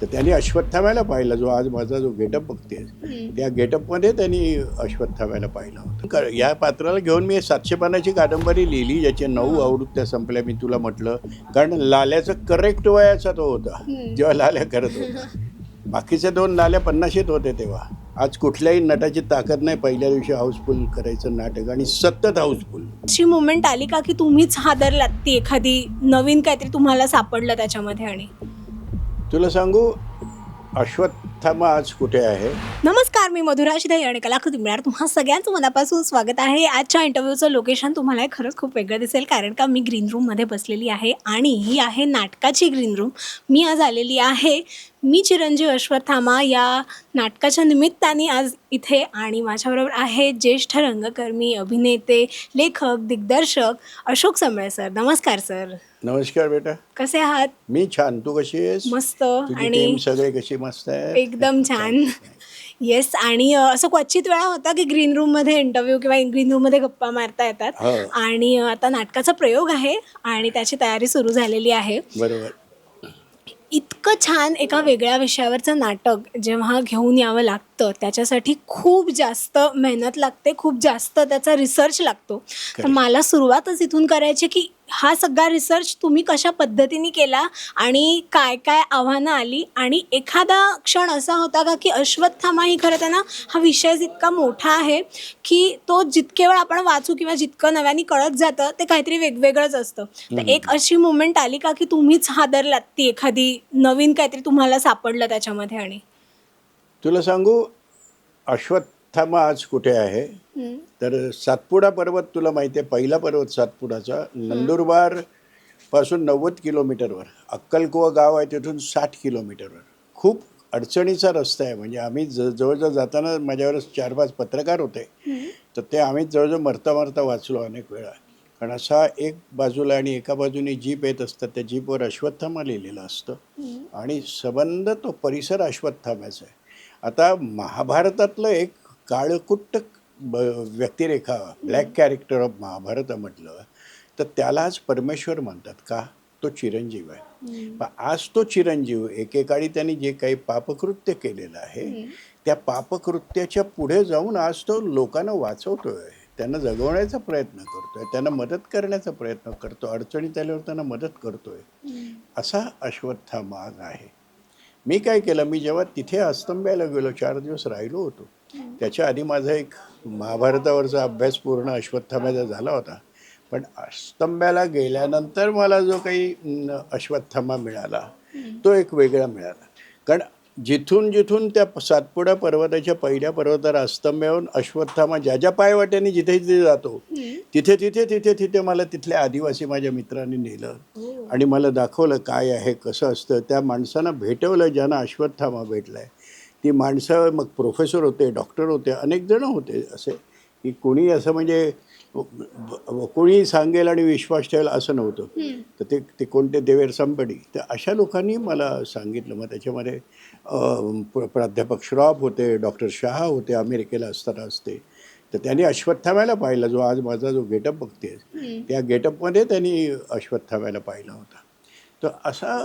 तर त्यांनी अश्वत्थाम्याला पाहिलं, जो आज माझा जो गेटअप बघते त्या गेटअपमध्ये त्यांनी अश्वत्थाम्याला पाहिलं होतं. या पात्राला घेऊन मी 700 पानाची कादंबरी लिहिली, ज्याचे 9 आवृत्त्या संपल्या. मी तुला म्हटलं, कारण लाल्याचं करेक्ट वयाचा तो होता जेव्हा लाल्या करत होता. बाकीचे 2 लाल्या 50शीत होते तेव्हा. आज कुठल्याही नटाची ताकद नाही पहिल्या दिवशी हाऊसफुल करायचं नाटक आणि सतत हाऊसफुल. अशी मुवमेंट आली का की तुम्हीच हादरलात, ती एखादी नवीन काहीतरी तुम्हाला सापडलं त्याच्यामध्ये? आणि तुला सांगू, अश्वत्थामा आज कुठे आहे? नमस्कार, मी मधुरा शिधाई आणि कलाकृती मिळणार तुम्हा सगळ्यांचं मनापासून स्वागत आहे. आजच्या इंटरव्ह्यूचं लोकेशन तुम्हाला खरंच खूप वेगळं दिसेल, कारण का मी ग्रीन रूममध्ये बसलेली आहे आणि ही आहे नाटकाची ग्रीन रूम. मी आज आलेली आहे मी चिरंजीव अश्वत्थामा या नाटकाच्या निमित्ताने आज इथे, आणि माझ्याबरोबर आहे ज्येष्ठ रंगकर्मी, अभिनेते, लेखक, दिग्दर्शक अशोक संबळे सर. नमस्कार सर. नमस्कार बेटा. कसे आहात? मी छान, तू कशी आहेस? मस्त. तुझी आणि टीम सगळे कशी? मस्त आहे, एकदम छान. येस. आणि असं क्वचित वेळा होता की ग्रीन रूममध्ये इंटरव्ह्यू किंवा ग्रीन रूममध्ये गप्पा मारता येतात. आणि आता नाटकाचा प्रयोग आहे आणि त्याची तयारी सुरू झालेली आहे. बरोबर. इतकं छान एका वेगळ्या विषयावरचं नाटक जेव्हा घेऊन यावं लागतं, त्याच्यासाठी खूप जास्त मेहनत लागते, खूप जास्त त्याचा रिसर्च लागतो. तर मला सुरुवातच इथून करायची की हा सगळा रिसर्च तुम्ही कशा पद्धतीने केला आणि काय काय आव्हानं आली, आणि एखादा क्षण असा होता का की अश्वत्थामा ही खरं तर ना हा विषय इतका मोठा आहे की तो जितके वेळ आपण वाचू किंवा जितकं नव्याने कळत जातं ते काहीतरी वेगवेगळंच असतं. तर एक अशी मुवमेंट आली का की तुम्हीच हादरलात, ती एखादी नवीन काहीतरी तुम्हाला सापडलं त्याच्यामध्ये? आणि तुला सांगू, अश्वत्थामा आज कुठे आहे? तर सातपुडा पर्वत तुला माहिती आहे, पहिला पर्वत सातपुडाचा नंदुरबार पासून 90 किलोमीटरवर, अक्कलकुवा गाव आहे तिथून 60 किलोमीटरवर. खूप अडचणीचा रस्ता आहे. म्हणजे आम्ही जवळजवळ जाताना माझ्यावर 4-5 पत्रकार होते, तर ते आम्ही जवळजवळ मरता मरता वाचलो अनेक वेळा. कारण असा एक बाजूला आणि एका बाजूने जीप येत असतात, त्या जीपवर अश्वत्थामा लिहिलेलं असतं आणि संबंध तो परिसर अश्वत्थाम्याचा आहे. आता महाभारतातलं एक काळकुट्ट व्यक्तिरेखा, ब्लॅक कॅरेक्टर ऑफ महाभारत म्हटलं तर त्याला आज परमेश्वर म्हणतात. का? तो चिरंजीव आहे. पण आज तो चिरंजीव एकेकाळी त्यांनी जे काही पापकृत्य केलेलं आहे त्या पापकृत्याच्या पुढे जाऊन आज तो लोकांना वाचवतोय, त्यांना जगवण्याचा प्रयत्न करतोय, त्यांना मदत करण्याचा प्रयत्न करतो, अडचणीत आल्यावर त्यांना मदत करतोय. असा अश्वत्थामा आज आहे. मी काय केलं, मी जेव्हा तिथे अस्तंब्याला गेलो, 4 दिवस राहिलो होतो, त्याच्या आधी माझा एक महाभारतावरचा अभ्यास पूर्ण अश्वत्थाम्याचा झाला होता. पण अस्तंब्याला गेल्यानंतर मला जो काही अश्वत्थामा मिळाला तो एक वेगळा मिळाला. कारण जिथून त्या सातपुडा पर्वताच्या पहिल्या पर्वतावर अस्तंब्याहून अश्वत्थामा ज्या पायवाट्याने जिथे जिथे जातो तिथे मला तिथल्या आदिवासी माझ्या मित्रांनी नेलं आणि मला दाखवलं काय आहे, कसं असतं. त्या माणसांना भेटवलं ज्यांना अश्वत्थामा भेटलाय. ती माणसं मग प्रोफेसर होते, डॉक्टर होते, अनेक जण होते असे, की कोणी असं म्हणजे कोणी सांगेल आणि विश्वास ठेवेल असं नव्हतं. तर ते कोणते देवेर संपडी, तर अशा लोकांनी मला सांगितलं. मग त्याच्यामध्ये प्राध्यापक श्रॉफ होते, डॉक्टर शहा होते, अमेरिकेला असताना असते. तर त्यांनी अश्वत्थाम्याला पाहिलं, जो आज माझा जो गेटअप बघते त्या गेटअपमध्ये त्यांनी अश्वत्थाम्याला पाहिलं होतं. तर असा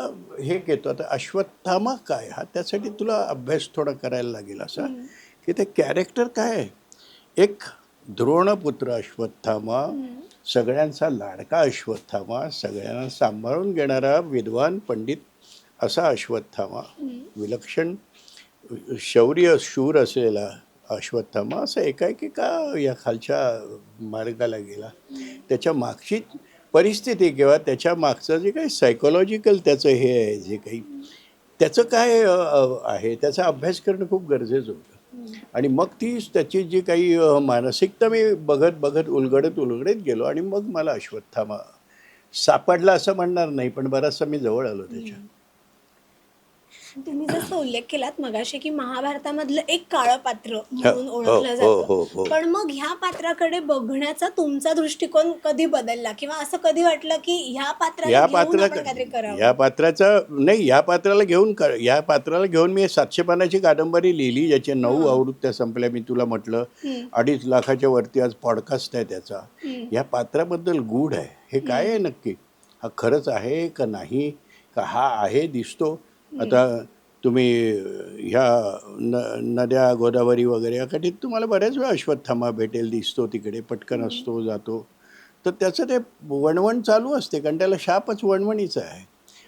हे घेतो. आता अश्वत्थामा काय हा, त्यासाठी तुला अभ्यास थोडा करायला लागेल असा, की ते कॅरेक्टर काय आहे. एक द्रोणपुत्र अश्वत्थामा, सगळ्यांचा लाडका अश्वत्थामा, सगळ्यांना सांभाळून घेणारा विद्वान पंडित असा अश्वत्थामा, विलक्षण शौर्य शूर असलेला अश्वत्थामा असा एकाएकी का या खालच्या मार्गाला गेला. त्याच्या मागची परिस्थिती किंवा त्याच्या मागचं जे काही सायकोलॉजिकल त्याचं हे आहे, जे काही त्याचं काय आहे, त्याचा अभ्यास करणं खूप गरजेचं होतं. आणि मग त्याची जी काही मानसिकता मी बघत उलगडत गेलो आणि मग मला अश्वत्थामा सापडला असं म्हणणार नाही, पण बराचसा मी जवळ आलो त्याच्या. तुम्ही जसं उल्लेख केलात मगाशी की महाभारतामधलं एक काळं पात्र म्हणून ओळखलं जातं, पण मग ह्या पात्राकडे बघण्याचा तुमचा दृष्टिकोन कधी बदलला, किंवा असं कधी वाटलं की ह्या पात्राला घेऊन मी 700 पानाची कादंबरी लिहिली, ज्याचे 9 आवृत्त्या संपल्या. मी तुला म्हटलं 2.5 लाखाच्या वरती आज पॉडकास्ट आहे त्याचा. या पात्राबद्दल गूढ आहे, हे काय आहे नक्की, हा खरंच आहे का नाही, का हा आहे दिसतो. आता तुम्ही ह्या नद्या गोदावरी वगैरे या काठी तुम्हाला बऱ्याच वेळा अश्वत्थामा भेटेल, दिसतो तिकडे, पटकन असतो, जातो. तर त्याचं ते वणवण चालू असते, कारण त्याला शापच वणवणीचा आहे.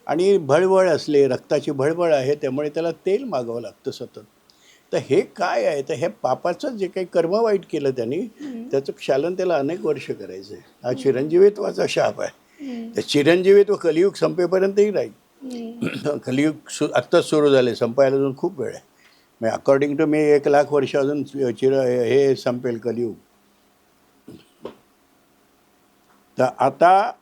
आणि भळबळ असले, रक्ताची भळबळ आहे, त्यामुळे त्याला तेल मागावं लागतं सतत. तर हे काय आहे, तर हे पापाचं जे काही कर्म वाईट केलं त्यांनी, त्याचं क्षालन त्याला अनेक वर्ष करायचं आहे. हा चिरंजीवित्वाचा शाप आहे. त्या चिरंजीवित्व कलियुग संपेपर्यंतही राहील. कलियुग आत्ताच सुरू झाले, संपायला अजून खूप वेळ आहे. म्हणजे अकॉर्डिंग टू मी 1,00,000 वर्ष अजून हे संपेल कलियुग. तर आता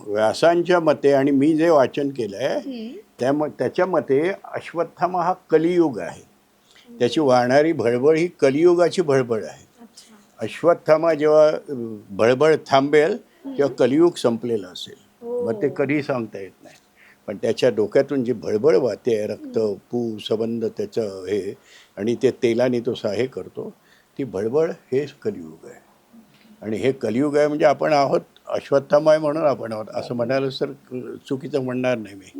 व्यासांच्या मते आणि मी जे वाचन केलं आहे त्याच्या मते अश्वत्थामा हा कलियुग आहे. त्याची वाहणारी भळबळ ही कलियुगाची भळबळ आहे. अश्वत्थामा जेव्हा भळबळ थांबेल तेव्हा कलियुग संपलेलं असेल. मग ते कधी सांगता येत नाही. पण त्याच्या डोक्यातून जी भळबळ वाहते आहे, रक्त पू संबंध त्याचं हे, आणि ते तेलाने तो हे करतो, ती भळबळ हे कलियुग आहे. आणि हे कलियुग आहे म्हणजे आपण आहोत, अश्वत्थामा आहे म्हणून आपण आहोत असं म्हणायला तर चुकीचं म्हणणार नाही मी.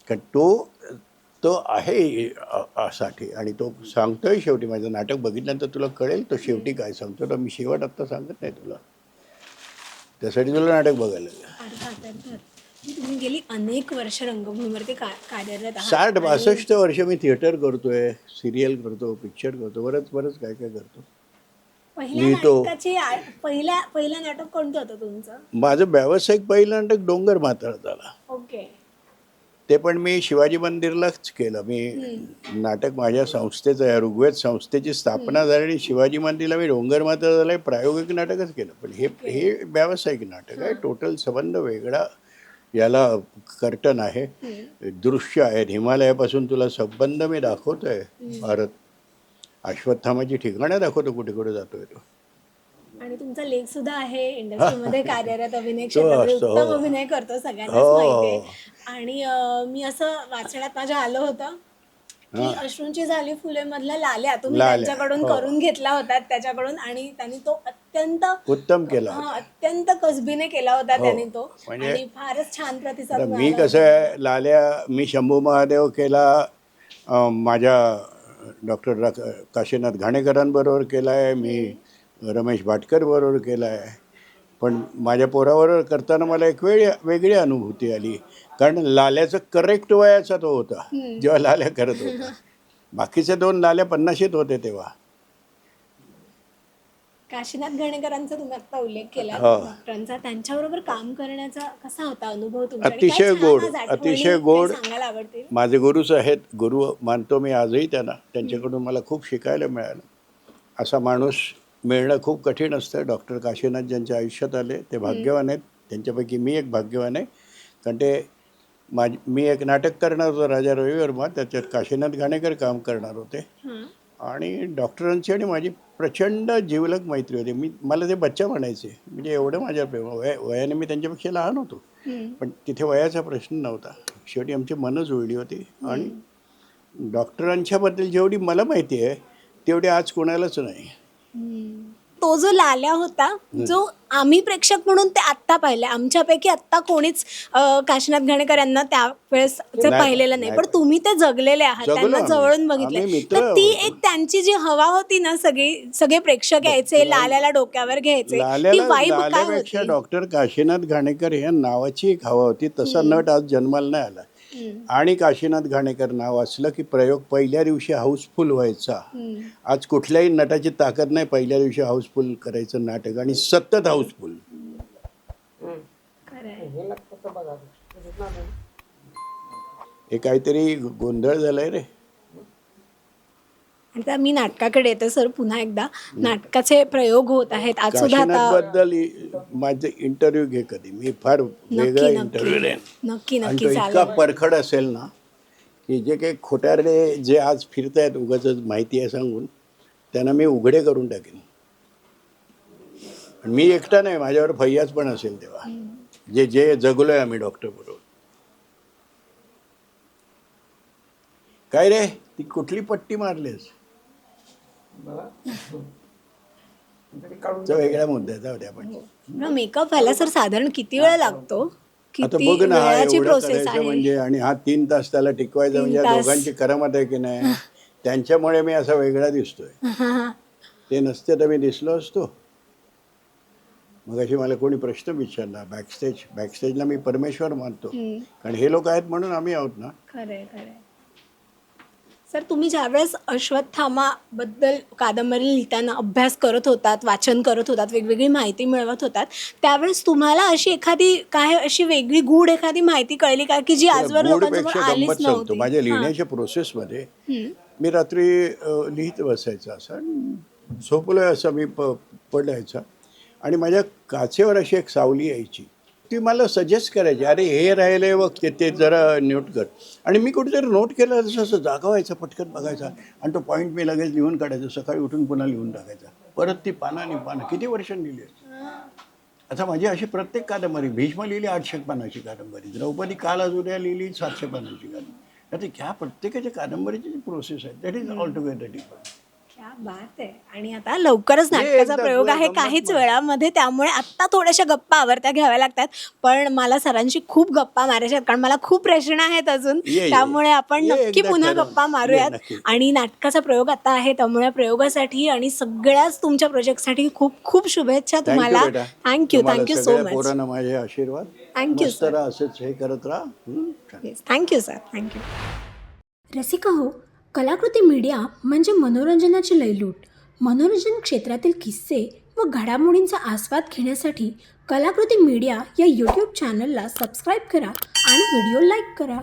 कारण तो आहे साठी, आणि तो सांगतोय शेवटी. माझं नाटक बघितल्यानंतर तुला कळेल तो शेवटी काय सांगतो. तर मी शेवट आत्ता सांगत नाही तुला, त्यासाठी तुला नाटक बघायला लागेल. तुम्ही गेली अनेक वर्ष रंगभूमीवरती कार्यरत आहात. 60-62 वर्ष मी थिएटर करतोय, सिरियल करतो, पिक्चर करतो, बरंच काय करतो. पहिलं नाटक कोणतं होतं तुमचं? माझं व्यावसायिक पहिलं नाटक डोंगर म्हातारा झाला. ओके. ते पण मी शिवाजी मंदिरलाच केलं. मी नाटक माझ्या संस्थेचं आहे, ऋग्वेद संस्थेची स्थापना झाली आणि शिवाजी मंदिरला मी डोंगर म्हातारा झाला, प्रायोगिक नाटकच केलं. पण हे व्यावसायिक नाटक आहे, टोटल संबंध वेगळा. याला कर्टन आहे, दृश्य आहेत, हिमालयापासून तुला संबंध मी दाखवतोय. भारत अश्वत्थामाची ठिकाणं दाखवतो, कुठे कुठे जातोय तो. आणि तुमचा लेख सुद्धा आहे, इंडस्ट्रीमध्ये कार्यरत, अभिनय क्षेत्रात उत्तम अभिनय करतो, सगळ्यांनाच माहिती आहे. आणि मी असं वाचण्यात माझ्या आलं होतं की अश्रूंची झाली फुले मधला लाल्या तुम्ही त्यांच्याकडून करून घेतला होता त्याच्याकडून, आणि त्यांनी तो अत्यंत उत्तम केला, अत्यंत कसबीने केला होता त्यांनी तो, आणि फारच छान प्रतिसाद मिळाला. मी कसं आहे, लाल्या मी शंभू महादेव केला, माझ्या डॉक्टर काशीनाथ घाणेकरांबरोबर केला आहे, मी रमेश भाटकर बरोबर केला आहे. पण माझ्या पोराबरोबर करताना मला एक वेगळी अनुभूती आली, कारण लाल्याचं करेक्ट वयाचा तो होता जेव्हा लाल्या करत होता. बाकीचे 2 लाल्या 50शीत होते तेव्हा. काशीनाथ घाणेकरांचा तुम्ही आता उल्लेख केला डॉक्टरांचा, त्यांच्याबरोबर काम करण्याचा कसा होता अनुभव तुमचा? अतिशय गोड. सांगायला आवडते. माझे गुरुच आहेत, गुरु मानतो मी आजही त्यांना. त्यांच्याकडून मला खूप शिकायला मिळालं. असा माणूस मिळणं खूप कठीण असतं. डॉक्टर काशीनाथ ज्यांच्या आयुष्यात आले ते भाग्यवान आहेत. त्यांच्यापैकी मी एक भाग्यवान आहे, कारण मी एक नाटक करणार होतो, राजा रविवर्मा, त्याच्यात काशीनाथ घाणेकर काम करणार होते. आणि डॉक्टरांची आणि माझी प्रचंड जिवलग मैत्री होती. मला ते बच्चा म्हणायचे, म्हणजे एवढं माझ्या वयाने मी त्यांच्यापेक्षा लहान होतो, पण तिथे वयाचा प्रश्न नव्हता. शेवटी आमची मनं जुळली होती. आणि डॉक्टरांच्याबद्दल जेवढी मला माहिती आहे तेवढी आज कोणालाच नाही. तो जो लाल्या होता, जो आम्ही प्रेक्षक म्हणून ते आत्ता पाहिलं, आमच्यापैकी आत्ता कोणीच काशीनाथ घाणेकर यांना त्यावेळेस पाहिलेलं नाही, पण तुम्ही ते जगलेले आहात, त्यांना जवळून बघितले. तर ती एक त्यांची जी हवा होती ना, सगळे प्रेक्षक यायचे, लाल्याला डोक्यावर घ्यायचे, ती वाईब काय होती? डॉक्टर काशीनाथ घाणेकर या नावाची एक हवा होती. तसा नट आज जन्माला नाही आला. आणि काशीनाथ घाणेकर नाव असलं की प्रयोग पहिल्या दिवशी हाऊसफुल व्हायचा. आज कुठल्याही नटाची ताकद नाही पहिल्या दिवशी हाऊसफुल करायचं नाटक, आणि सतत हाऊसफुल. हे काहीतरी गोंधळ झालाय रे. आता मी नाटकाकडे येते सर, पुन्हा एकदा नाटकाचे प्रयोग होत आहेत आज सुद्धा. बद्दल माझे इंटरव्ह्यू घे कधी, मी फार वेगळा इंटरव्ह्यू देईन. नक्की इतका परखड असेल ना की जे काही खोटारडे जे आज फिरतायत उगाच माहिती आहे सांगून, त्यांना मी उघडे करून टाकेन. मी एकटा नाही, माझ्यावर फैयाज पण असेल तेव्हा, जे जगलोय आम्ही डॉक्टर बरोबर. काय रे, ती कुठली पट्टी मारलीस? वेगळ्या मुद्द्याचा होत्या. पण मेकअप व्हायला सर साधारण किती वेळ लागतो? आता किती बघ ना, हा वेळाची एवढं प्रोसेस करायचं आहे. म्हणजे, आणि हा 3 तास त्याला टिकवायचा 3 म्हणजे या तास. दोघांची करामत आहे की नाही. त्यांच्यामुळे मी असा वेगळा दिसतोय. हा. ते नसते तर मी दिसलो असतो. मग अशी मला कोणी प्रश्न विचारला बॅकस्टेजला मी परमेश्वर मानतो, कारण हे लोक आहेत म्हणून आम्ही आहोत ना. खरंय खरंय. सर, तुम्ही ज्यावेळेस अश्वत्थामाबद्दल कादंबरी लिहिताना अभ्यास करत होतात, वाचन करत होतात, वेगवेगळी माहिती मिळवत होतात, त्यावेळेस तुम्हाला अशी एखादी काय अशी वेगळी गूढ एखादी माहिती कळली का की जी आजवर लोकांसमोर गूढपेक्षा आलीच गंमत सांगतो. नव्हती? माझ्या हां. लिहिण्याच्या प्रोसेसमध्ये हं. मी रात्री लिहित बसायचं असं, आणि झोपलोय असं मी पडायचा, आणि माझ्या काचेवर अशी एक सावली यायची. ती मला सजेस्ट करायची, अरे हे राहिले बघ, ते जरा नोट कर. आणि मी कुठेतरी नोट केलं तसं असं जागा व्हायचं, पटकन बघायचा, आणि तो पॉईंट मी लगेच लिहून काढायचा. सकाळी उठून पुन्हा लिहून टाकायचा. परत ती पानं किती वर्षांनी लिहिली. आता माझी अशी प्रत्येक कादंबरी, भीष्म लिहिली 800 पानाची कादंबरी, द्रौपदी काल आज उद्या लिहिली 700 पानाची कादंबरी. आता ह्या प्रत्येकाच्या कादंबरीची जी प्रोसेस आहे that is all together different. क्या बात आहे. आणि आता लवकरच नाटकाचा एकदा प्रयोग आहे गंमत काहीच मार. वेळामध्ये, त्यामुळे आत्ता थोड्याशा गप्पा आवरत्या घ्याव्या लागतात. पण मला सरांशी खूप गप्पा मारायच्या आहेत, कारण मला खूप प्रश्न आहेत अजून. ये. त्यामुळे आपण ये नक्की एकदा पुन्हा ठरवून. गप्पा ये मारूयात. नक्की. आणि नाटकाचा प्रयोग आता आहे, त्यामुळे प्रयोगासाठी आणि सगळ्याच तुमच्या प्रोजेक्टसाठी खूप खूप शुभेच्छा तुम्हाला. थँक्यू सो सगळ्या मच. पोरांना माझे आशीर्वाद. Thank you, मस्त sir. राहा, असंच हे करत राहा. Thank you sir, thank you. रसिका हो, कलाकृती मीडिया म्हणजे मनोरंजनाची लयलूट. मनोरंजन क्षेत्रातील किस्से व घडामोडींचा आस्वाद घेण्यासाठी कलाकृती मीडिया या यूट्यूब चॅनलला सबस्क्राईब करा आणि व्हिडिओ लाईक करा.